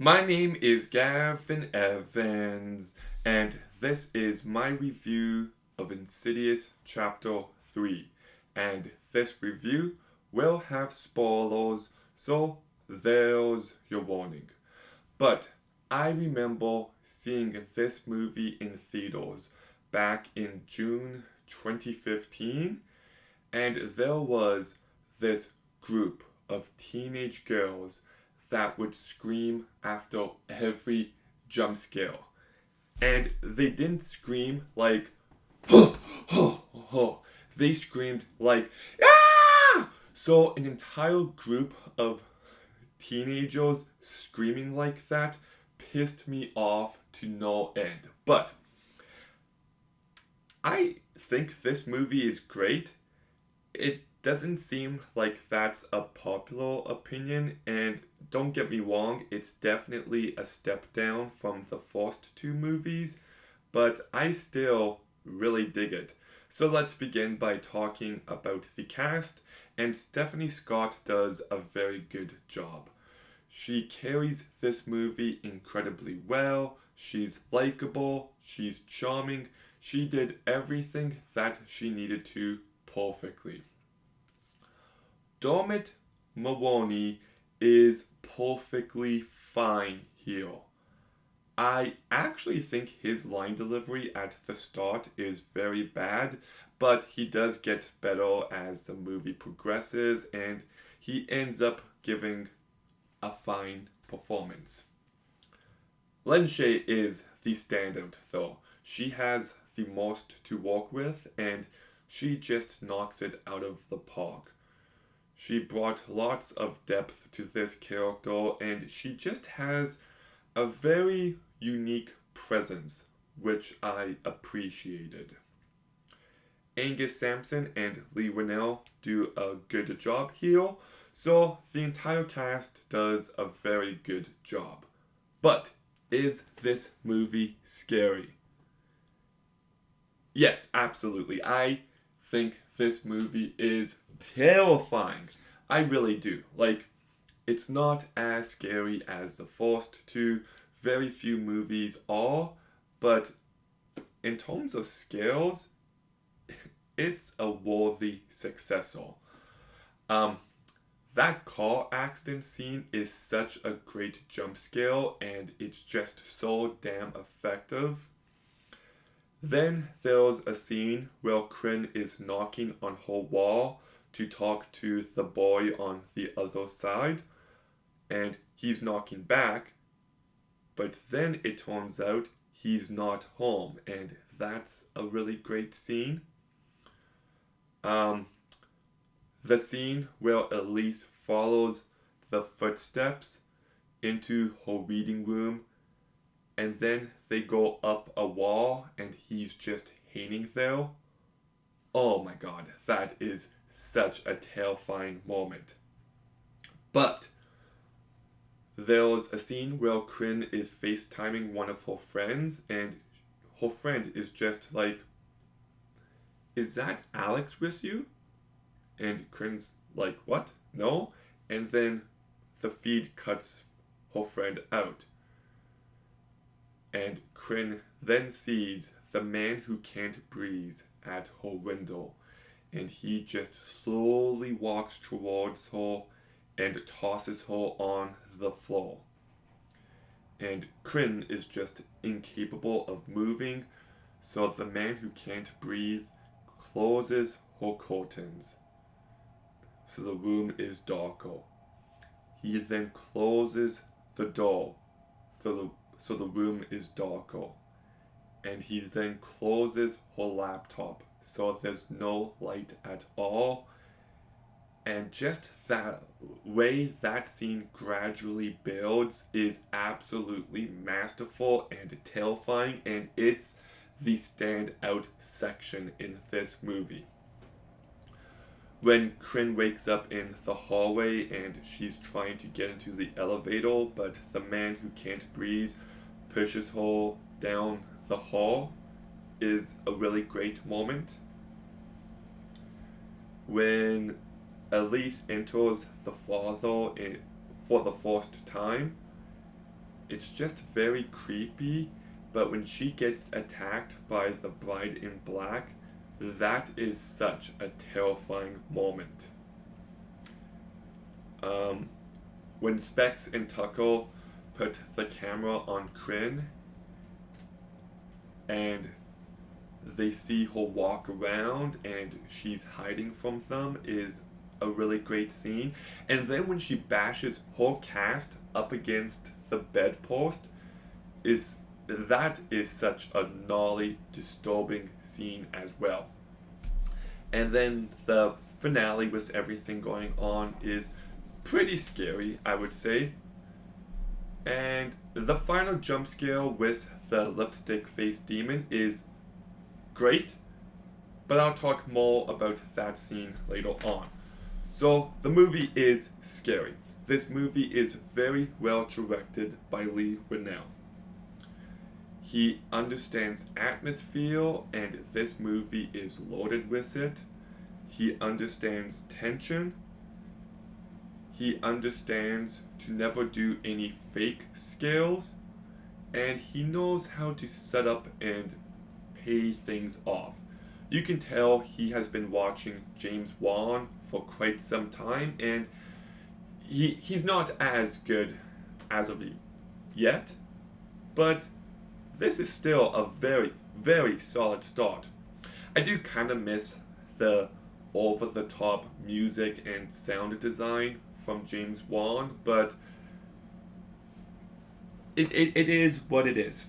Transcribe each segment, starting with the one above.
My name is Gavin Evans, and this is my review of Insidious Chapter 3. And this review will have spoilers, so there's your warning. But I remember seeing this movie in theaters back in June 2015, and there was this group of teenage girls that would scream after every jump scare. And they didn't scream like, huh, huh, huh. They screamed like, ah! So an entire group of teenagers screaming like that pissed me off to no end. But I think this movie is great. It doesn't seem like that's a popular opinion, and don't get me wrong, it's definitely a step down from the first two movies, but I still really dig it. So let's begin by talking about the cast, and Stephanie Scott does a very good job. She carries this movie incredibly well. She's likable, she's charming, she did everything that she needed to perfectly. Dermot Mulroney is perfectly fine here. I actually think his line delivery at the start is very bad, but he does get better as the movie progresses and he ends up giving a fine performance. Lenshay is the standout though. She has the most to work with and she just knocks it out of the park. She brought lots of depth to this character and she just has a very unique presence, which I appreciated. Angus Sampson and Lee Winnell do a good job here, so the entire cast does a very good job. But is this movie scary? Yes, absolutely. I think this movie is terrifying. I really do. Like, it's not as scary as the first two. Very few movies are, but in terms of scales, it's a worthy successor. Um, that car accident scene is such a great jump scare, and it's just so damn effective. Then there's a scene where Kryn is knocking on her wall to talk to the boy on the other side, and he's knocking back, but then it turns out he's not home, and that's a really great scene. Um, the scene where Elise follows the footsteps into her reading room and then they go up a wall and he's just hanging there. Oh my god, that is such a terrifying moment. But there's a scene where Kryn is FaceTiming one of her friends and her friend is just like, is that Alex with you? And Kryn's like, what? No? And then the feed cuts her friend out. And Kryn then sees the man who can't breathe at her window, and he just slowly walks towards her and tosses her on the floor. And Kryn is just incapable of moving, so the man who can't breathe closes her curtains, so the room is darker. He then closes the door, so the room is darker. And he then closes her laptop so there's no light at all. And just that way that scene gradually builds is absolutely masterful and terrifying, and it's the standout section in this movie. When Kryn wakes up in the hallway and she's trying to get into the elevator, but the man who can't breathe pushes her down the hall is a really great moment. When Elise enters the father for the first time it's just very creepy, but when she gets attacked by the bride in black, that is such a terrifying moment. Um, when Specs and Tucker put the camera on Kryn and they see her walk around and she's hiding from them is a really great scene. And then when she bashes her cast up against the bedpost, is that is such a gnarly, disturbing scene as well. And then the finale with everything going on is pretty scary, I would say. And the final jump scare with the lipstick face demon is great, but I'll talk more about that scene later on. So, the movie is scary. This movie is very well directed by Lee Winnell. He understands atmosphere, and this movie is loaded with it. He understands tension. He understands to never do any fake scares, and he knows how to set up and pay things off. You can tell he has been watching James Wan for quite some time, and he's not as good as of yet, but this is still a very, very solid start. I do kind of miss the over-the-top music and sound design from James Wan, but it is what it is.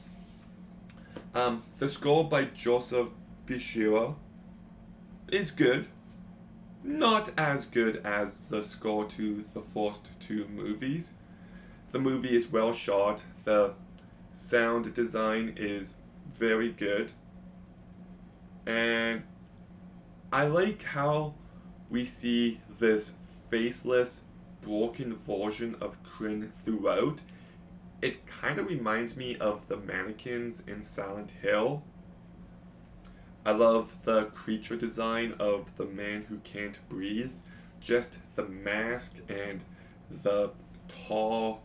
The score by Joseph Bishira is good. Not as good as the score to the first two movies. The movie is well shot. The sound design is very good. And I like how we see this faceless, broken version of Kryn throughout. It kind of reminds me of the mannequins in Silent Hill. I love the creature design of the man who can't breathe. Just the mask and the tall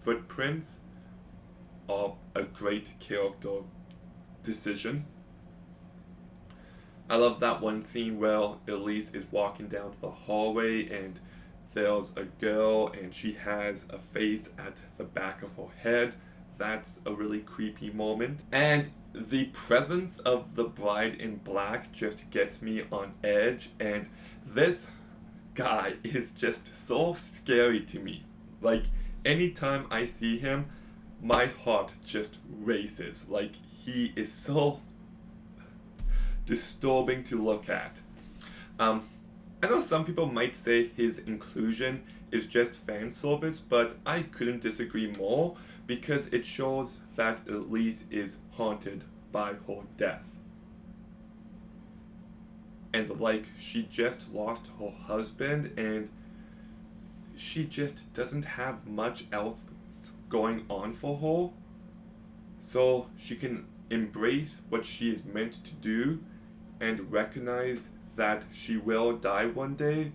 footprints are a great character decision. I love that one scene where Elise is walking down the hallway and there's a girl and she has a face at the back of her head. That's a really creepy moment. And the presence of the bride in black just gets me on edge, and this guy is just so scary to me. Like, anytime I see him, my heart just races. Like, he is so disturbing to look at. I know some people might say his inclusion is just fan service, but I couldn't disagree more because it shows that Elise is haunted by her death. And like, she just lost her husband and she just doesn't have much else going on for her. So she can embrace what she is meant to do and recognize that she will die one day,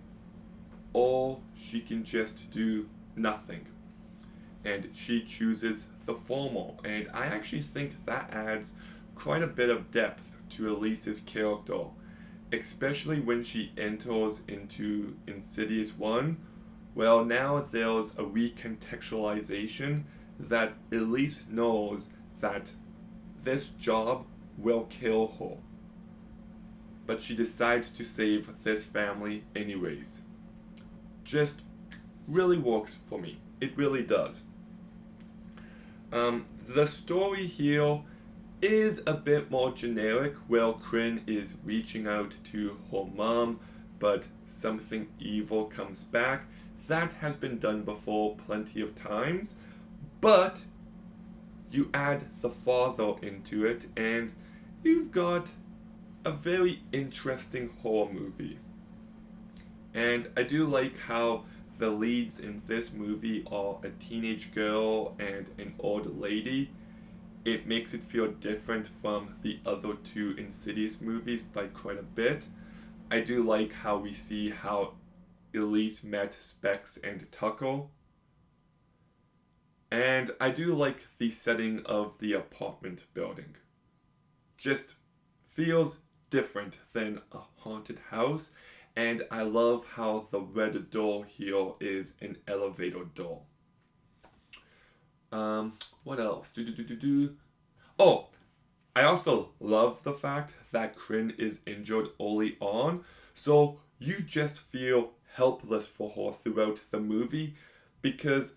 or she can just do nothing. And she chooses the former, and I actually think that adds quite a bit of depth to Elise's character, especially when she enters into Insidious 1. Well, now there's a recontextualization that Elise knows that this job will kill her, but she decides to save this family anyways. Just really works for me. It really does. The story here is a bit more generic, where Kryn is reaching out to her mom, but something evil comes back. That has been done before plenty of times, but you add the father into it, and you've got a very interesting horror movie. And I do like how the leads in this movie are a teenage girl and an old lady. It makes it feel different from the other two Insidious movies by quite a bit. I do like how we see how Elise met Specs and Tucker. And I do like the setting of the apartment building. Just feels different than a haunted house. And I love how the red door here is an elevator door. What else? Oh, I also love the fact that Kryn is injured early on, so you just feel helpless for her throughout the movie because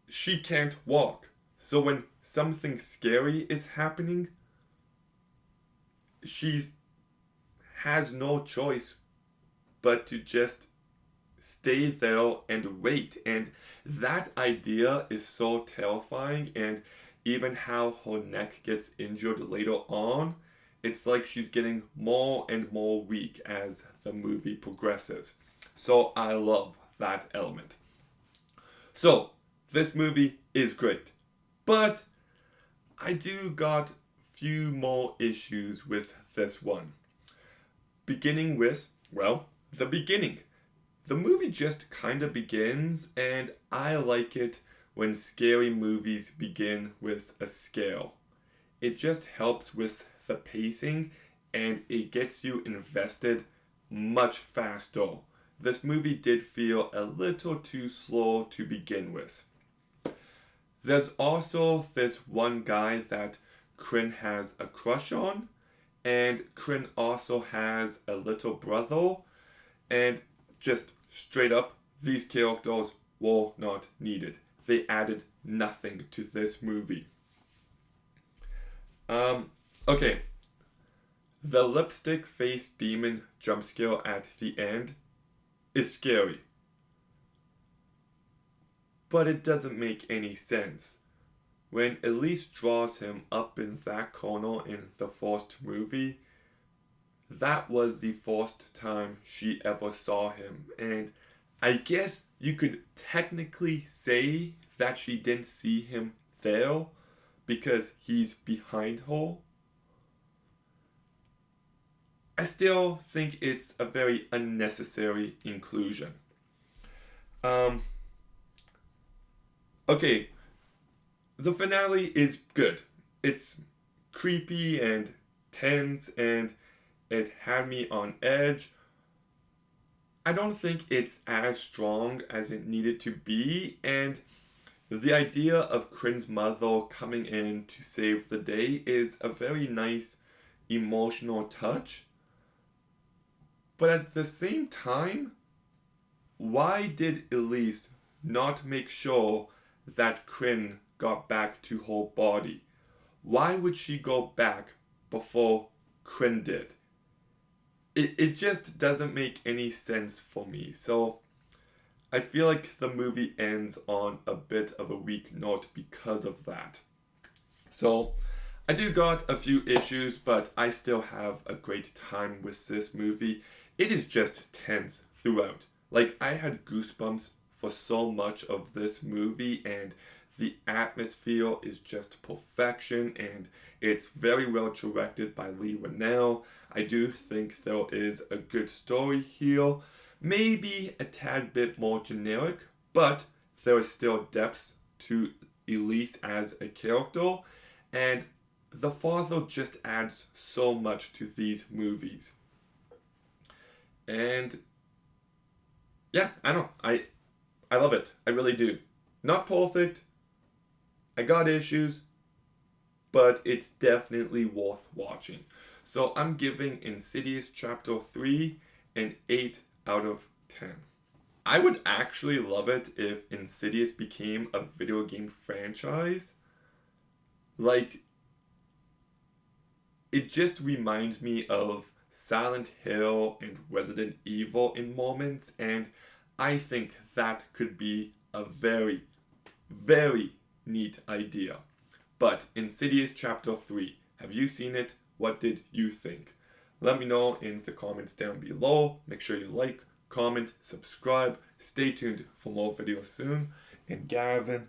she can't walk. So when something scary is happening, she has no choice but to just stay there and wait. And that idea is so terrifying. And even how her neck gets injured later on, it's like she's getting more and more weak as the movie progresses. So I love that element. So this movie is great, but I do got few more issues with this one. Beginning with, well, the beginning. The movie just kind of begins, and I like it when scary movies begin with a scale. It just helps with the pacing and it gets you invested much faster. This movie did feel a little too slow to begin with. There's also this one guy that Kryn has a crush on, and Kryn also has a little brother, and just straight up, these characters were not needed. They added nothing to this movie. Okay. The lipstick face demon jump scare at the end is scary. But it doesn't make any sense. When Elise draws him up in that corner in the first movie, that was the first time she ever saw him. And I guess you could technically say that she didn't see him there because he's behind her. I still think it's a very unnecessary inclusion. Okay, the finale is good. It's creepy and tense and it had me on edge. I don't think it's as strong as it needed to be, and the idea of Kryn's mother coming in to save the day is a very nice emotional touch. But at the same time, why did Elise not make sure that Kryn got back to her body? Why would she go back before Kryn did? It just doesn't make any sense for me. So I feel like the movie ends on a bit of a weak note because of that. So I do got a few issues, but I still have a great time with this movie. It is just tense throughout. Like, I had goosebumps for so much of this movie, and the atmosphere is just perfection, and it's very well directed by Lee Winnell. I do think there is a good story here. Maybe a tad bit more generic, but there is still depth to Elise as a character, and the father just adds so much to these movies. And yeah, I know. I love it. I really do. Not perfect. I got issues, but it's definitely worth watching. So I'm giving Insidious Chapter 3 an 8 out of 10. I would actually love it if Insidious became a video game franchise. Like, it just reminds me of Silent Hill and Resident Evil in moments, and I think that could be a very, very neat idea. But Insidious Chapter 3, have you seen it? What did you think? Let me know in the comments down below. Make sure you like, comment, subscribe. Stay tuned for more videos soon. And Gavin,